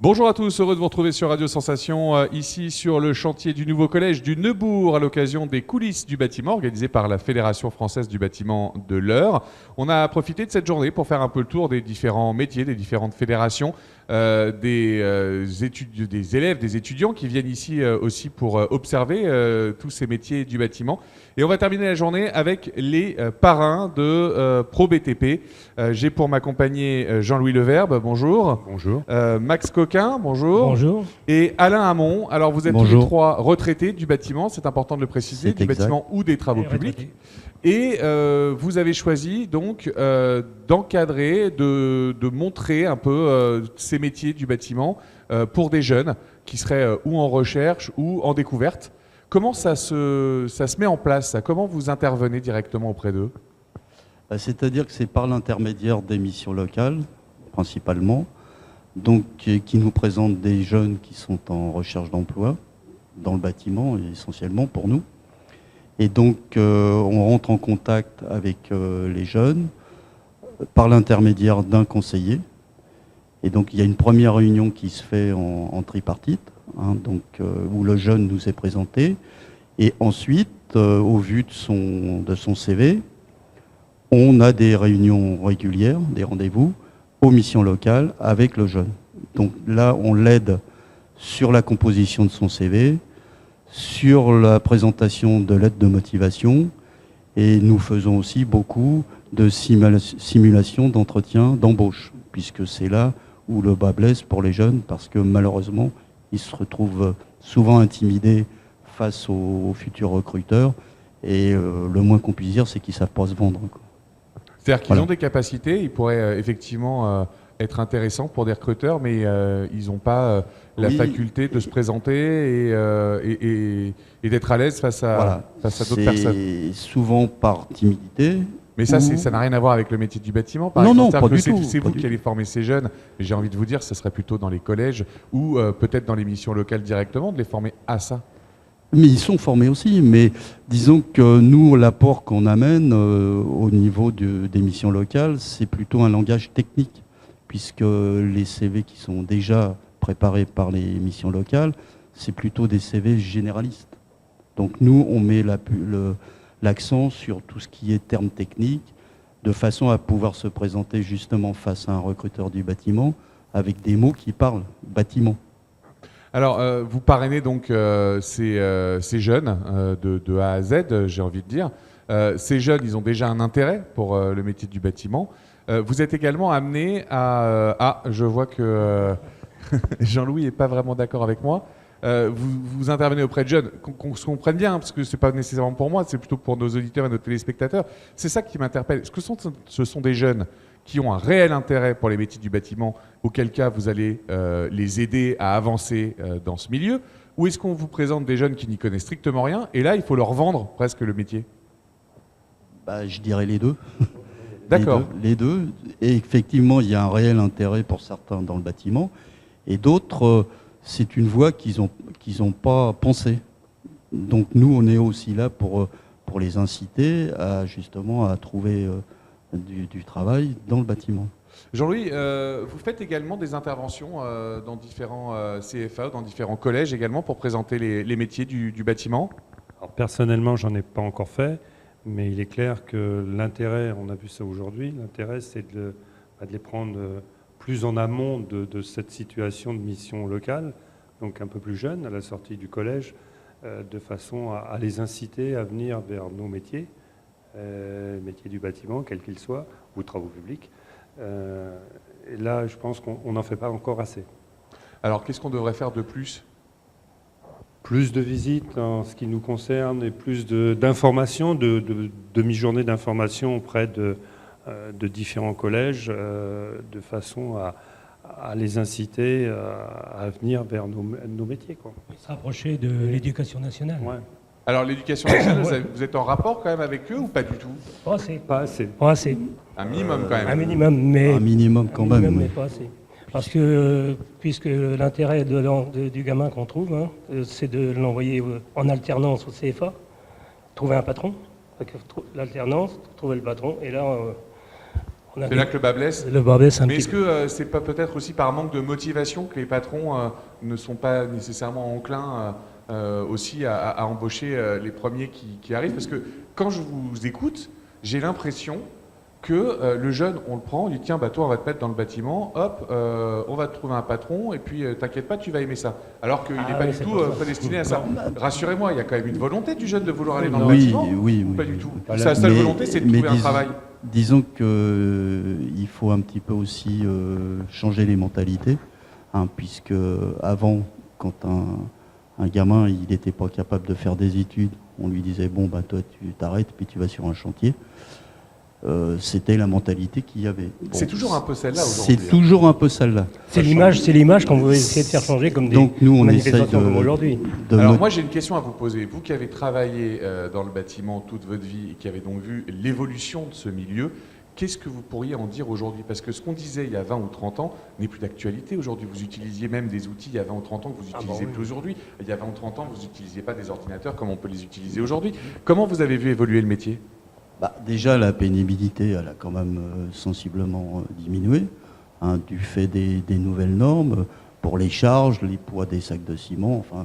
Bonjour à tous, heureux de vous retrouver sur Radio Sensation, ici sur le chantier du nouveau collège du Neubourg, à l'occasion des coulisses du bâtiment organisé par la Fédération française du bâtiment de l'Eure. On a profité de cette journée pour faire un peu le tour des différents métiers, des différentes fédérations, des élèves, des étudiants qui viennent ici aussi pour observer tous ces métiers du bâtiment. Et on va terminer la journée avec les parrains de ProBTP. J'ai pour m'accompagner Jean-Louis Leverbe, bonjour. Bonjour. Max Coquin, bonjour. Bonjour. Et Alain Hamon. Alors vous êtes tous Bonjour. les trois retraités du bâtiment, c'est important de le préciser, C'est du exact. bâtiment ou des travaux publics. Et vous avez choisi donc d'encadrer, de montrer un peu ces métiers du bâtiment pour des jeunes qui seraient ou en recherche ou en découverte. Comment ça se met en place, ça? Comment vous intervenez directement auprès d'eux? C'est-à-dire que c'est par l'intermédiaire des missions locales, principalement, donc qui nous présentent des jeunes qui sont en recherche d'emploi dans le bâtiment, essentiellement pour nous. Et donc, on rentre en contact avec les jeunes par l'intermédiaire d'un conseiller. Et donc, il y a une première réunion qui se fait en tripartite, où le jeune nous est présenté. Et ensuite, au vu de son CV, on a des réunions régulières, des rendez-vous aux missions locales avec le jeune. Donc là, on l'aide sur la composition de son CV, sur la présentation de lettres de motivation, et nous faisons aussi beaucoup de simulations d'entretien d'embauche, puisque c'est là où le bas blesse pour les jeunes, parce que malheureusement, ils se retrouvent souvent intimidés face aux futurs recruteurs, et le moins qu'on puisse dire, c'est qu'ils ne savent pas se vendre, quoi. C'est-à-dire qu'ils Voilà. ont des capacités, ils pourraient effectivement être intéressants pour des recruteurs, mais ils n'ont pas la Oui. faculté de se présenter et d'être à l'aise face à d'autres personnes. C'est souvent par timidité. Mais ça, ou- ça n'a rien à voir avec le métier du bâtiment, par Non, exemple. non, C'est-à-dire pas que du tout, c'est pas vous du qui allez former ces jeunes, mais j'ai envie de vous dire, ce serait plutôt dans les collèges ou peut-être dans les missions locales directement, de les former à ça. Mais ils sont formés aussi. Mais disons que nous, l'apport qu'on amène au niveau des missions locales, c'est plutôt un langage technique, puisque les CV qui sont déjà préparés par les missions locales, c'est plutôt des CV généralistes. Donc nous, on met l'accent sur tout ce qui est termes techniques, de façon à pouvoir se présenter justement face à un recruteur du bâtiment avec des mots qui parlent bâtiment. Alors, vous parrainez donc ces jeunes de A à Z, j'ai envie de dire. Ces jeunes, ils ont déjà un intérêt pour le métier du bâtiment. Vous êtes également amené à... je vois que Jean-Louis n'est pas vraiment d'accord avec moi. Vous intervenez auprès de jeunes, qu'on se comprenne bien, parce que ce n'est pas nécessairement pour moi, c'est plutôt pour nos auditeurs et nos téléspectateurs. C'est ça qui m'interpelle. Est-ce que ce sont des jeunes qui ont un réel intérêt pour les métiers du bâtiment, auquel cas vous allez les aider à avancer dans ce milieu, ou est-ce qu'on vous présente des jeunes qui n'y connaissent strictement rien, et là, il faut leur vendre presque le métier? Je dirais les deux. D'accord. Les deux. Et effectivement, il y a un réel intérêt pour certains dans le bâtiment. Et d'autres, c'est une voie qu'ils ont pas pensée. Donc nous, on est aussi là pour les inciter à justement à trouver du travail dans le bâtiment. Jean-Louis, vous faites également des interventions dans différents CFA, dans différents collèges également, pour présenter les métiers du bâtiment? Alors, personnellement, j'en ai pas encore fait, mais il est clair que l'intérêt, on a vu ça aujourd'hui, l'intérêt c'est de les prendre plus en amont de cette situation de mission locale, donc un peu plus jeunes, à la sortie du collège, de façon à les inciter à venir vers nos métiers, métiers du bâtiment, quels qu'ils soient, ou travaux publics. Et là, je pense qu'on n'en fait pas encore assez. Alors, qu'est-ce qu'on devrait faire de plus? Plus de visites en ce qui nous concerne et plus d'informations, de demi-journées d'informations auprès de différents collèges, de façon à les inciter à venir vers nos métiers, quoi. Se rapprocher de l'éducation nationale. Ouais. Alors, l'éducation nationale, vous êtes en rapport quand même avec eux ou pas du tout? Pas assez. Pas assez. Pas assez. Un minimum quand même. Un minimum, mais, Un minimum quand même. mais oui. pas assez. Parce que, puisque l'intérêt du gamin qu'on trouve, c'est de l'envoyer en alternance au CFA, trouver un patron, l'alternance, trouver le patron, et là, C'est là que le bas blesse. Le bas blesse un Mais petit est-ce que c'est pas peut-être aussi par manque de motivation que les patrons ne sont pas nécessairement enclins aussi à embaucher les premiers qui arrivent? Parce que quand je vous écoute, j'ai l'impression que le jeune, on le prend, on dit tiens, bah, toi, on va te mettre dans le bâtiment, hop, on va te trouver un patron, et puis t'inquiète pas, tu vas aimer ça. Alors qu'il n'est pas oui, du c'est tout pour ça. prédestiné à ça. Rassurez-moi, il y a quand même une volonté du jeune de vouloir aller dans le Oui, bâtiment? oui, Ou oui, pas oui. du tout. Voilà. Sa seule Mais- volonté, c'est de mais trouver un travail. Disons qu'il faut un petit peu aussi changer les mentalités, hein, puisque avant, quand un gamin il n'était pas capable de faire des études, on lui disait bon bah toi tu t'arrêtes puis tu vas sur un chantier. C'était la mentalité qu'il y avait. Bon, C'est toujours un peu celle-là aujourd'hui. C'est toujours un peu celle-là. C'est l'image qu'on veut essayer de faire changer comme des Donc nous on essaye manifestations comme aujourd'hui. Alors de moi j'ai une question à vous poser. Vous qui avez travaillé dans le bâtiment toute votre vie et qui avez donc vu l'évolution de ce milieu, qu'est-ce que vous pourriez en dire aujourd'hui? Parce que ce qu'on disait il y a 20 ou 30 ans n'est plus d'actualité aujourd'hui. Vous utilisiez même des outils il y a 20 ou 30 ans que vous utilisez plus aujourd'hui. Il y a 20 ou 30 ans, vous n'utilisiez pas des ordinateurs comme on peut les utiliser aujourd'hui. Comment vous avez vu évoluer le métier? Déjà, la pénibilité, elle a quand même sensiblement diminué, hein, du fait des nouvelles normes pour les charges, les poids des sacs de ciment, enfin...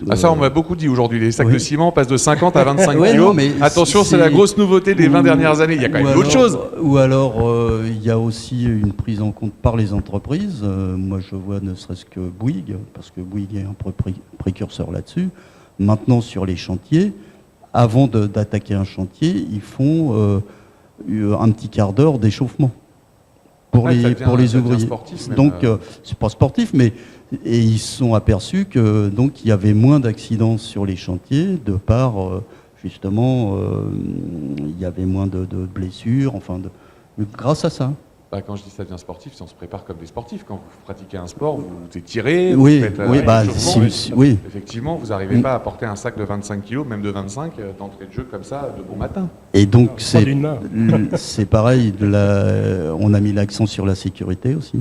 Ah ça, on m'a beaucoup dit aujourd'hui. Les sacs oui. de ciment passent de 50 à 25 Ouais, kilos. non, mais Attention, c'est c'est- la grosse nouveauté des 20 dernières années. Il y a quand même d'autres choses. Ou alors, il y a aussi une prise en compte par les entreprises. Moi, je vois ne serait-ce que Bouygues, parce que Bouygues est un peu précurseur là-dessus. Maintenant, sur les chantiers, avant d'attaquer un chantier, ils font un petit quart d'heure d'échauffement pour Ouais, ça les, devient- pour les ça devient ouvriers. sportif même, Donc, c'est pas sportif, mais et ils se sont aperçus que donc il y avait moins d'accidents sur les chantiers de par justement il y avait moins de blessures, enfin grâce à ça. Bah, quand je dis ça devient sportif, c'est on se prépare comme des sportifs. Quand vous pratiquez un sport, vous étirez, Oui, vous faites oui, l'échauffement. oui. Effectivement, vous n'arrivez pas à porter un sac de 25 kg, même de 25, d'entrée de jeu comme ça, de bon matin. Et donc Prendre une main. c'est pareil, on a mis l'accent sur la sécurité aussi,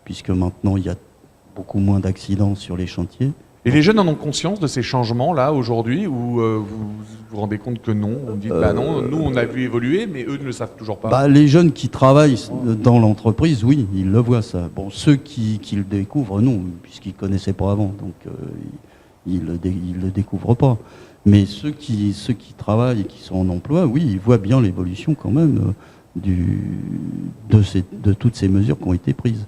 puisque maintenant il y a beaucoup moins d'accidents sur les chantiers. Et les jeunes en ont conscience de ces changements-là aujourd'hui, ou vous vous rendez compte que non? On dit, bah non, nous on a vu évoluer, mais eux ne le savent toujours pas. Les jeunes qui travaillent dans l'entreprise, oui, ils le voient ça. Bon, ceux qui le découvrent, non, puisqu'ils ne connaissaient pas avant, donc ils le découvrent pas. Mais ceux qui travaillent et qui sont en emploi, oui, ils voient bien l'évolution quand même de toutes ces mesures qui ont été prises.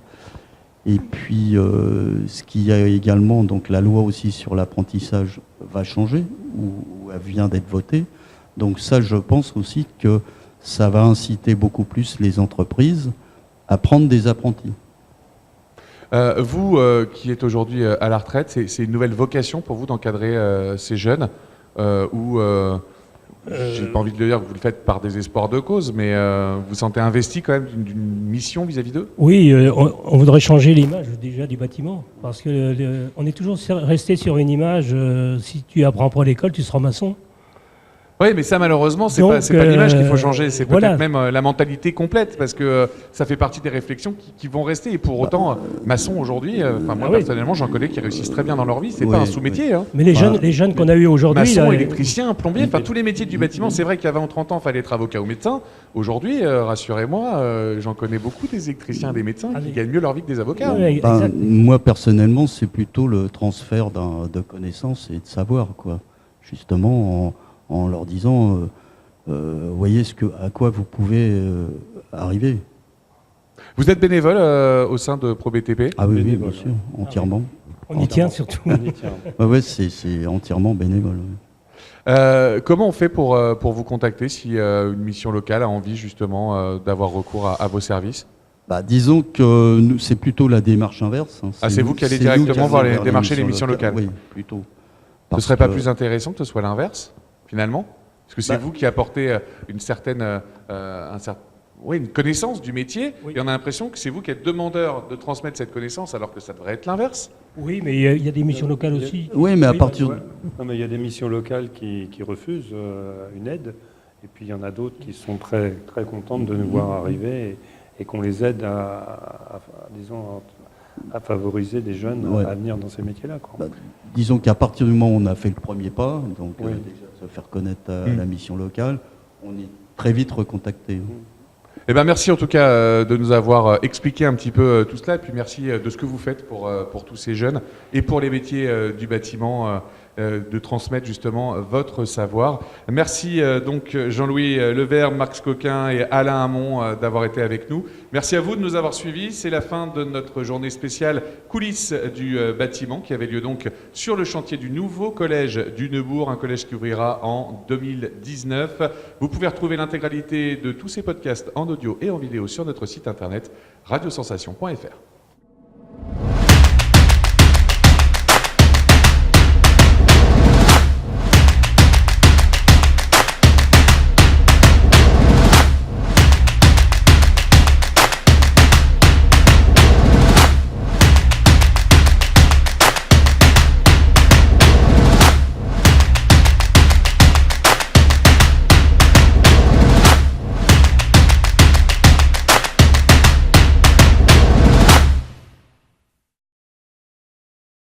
Et puis, ce qu'il y a également, donc la loi aussi sur l'apprentissage va changer, ou elle vient d'être votée. Donc ça, je pense aussi que ça va inciter beaucoup plus les entreprises à prendre des apprentis. Vous, qui êtes aujourd'hui à la retraite, c'est une nouvelle vocation pour vous d'encadrer ces jeunes, ou j'ai pas envie de le dire que vous le faites par désespoir de cause, mais vous vous sentez investi quand même d'une mission vis-à-vis d'eux? Oui, on voudrait changer l'image déjà du bâtiment, parce que on est toujours resté sur une image, si tu apprends pas à l'école, tu seras maçon. Oui, mais ça malheureusement, c'est Donc, pas l'image qu'il faut changer, c'est peut-être voilà. même la mentalité complète, parce que ça fait partie des réflexions qui vont rester. Et pour autant, maçon aujourd'hui, moi oui. personnellement, j'en connais qui réussissent très bien dans leur vie. C'est pas Oui, un sous-métier. Hein. Mais les jeunes qu'on a eu aujourd'hui, Maçon, là, électricien, plombier, enfin tous les métiers du bâtiment. C'est vrai qu'il y a 20 ou 30 ans, il fallait être avocat ou médecin. Aujourd'hui, rassurez-moi, j'en connais beaucoup des électriciens et des médecins qui gagnent mieux leur vie que des avocats. ouais, exact. Moi, personnellement, c'est plutôt le transfert de connaissances et de savoir, quoi. Justement, en leur disant... voyez à quoi vous pouvez arriver. Vous êtes bénévole au sein de ProBTP? Ah oui, Bénévole, bien sûr, entièrement. On y tient surtout. On y tient. Ouais, c'est entièrement bénévole. Comment on fait pour vous contacter si une mission locale a envie justement d'avoir recours à vos services? Disons que c'est plutôt la démarche inverse. Hein. Ah, c'est vous qui allez nous directement voir allons vers démarcher les missions locales. Oui, plutôt. Ce serait pas plus intéressant que ce soit l'inverse, finalement? Parce que c'est vous qui apportez une certaine une connaissance du métier, Oui. et on a l'impression que c'est vous qui êtes demandeur de transmettre cette connaissance, alors que ça devrait être l'inverse. Oui, mais il y a des missions locales aussi. Oui, mais à Oui, partir... Ouais. Non, mais il y a des missions locales qui refusent une aide, et puis il y en a d'autres qui sont très, très contentes de nous voir arriver et qu'on les aide à favoriser des jeunes Ouais. à venir dans ces métiers-là, quoi. Disons qu'à partir du moment où on a fait le premier pas, donc Oui. déjà se faire connaître à la mission locale, on est très vite recontacté. Eh ben, merci en tout cas de nous avoir expliqué un petit peu tout cela, et puis merci de ce que vous faites pour tous ces jeunes et pour les métiers du bâtiment, de transmettre justement votre savoir. Merci donc Jean-Louis Levert, Marc Scoquin et Alain Hamon d'avoir été avec nous. Merci à vous de nous avoir suivis. C'est la fin de notre journée spéciale coulisses du bâtiment qui avait lieu donc sur le chantier du nouveau collège du Neubourg, un collège qui ouvrira en 2019. Vous pouvez retrouver l'intégralité de tous ces podcasts en audio et en vidéo sur notre site internet radiosensation.fr.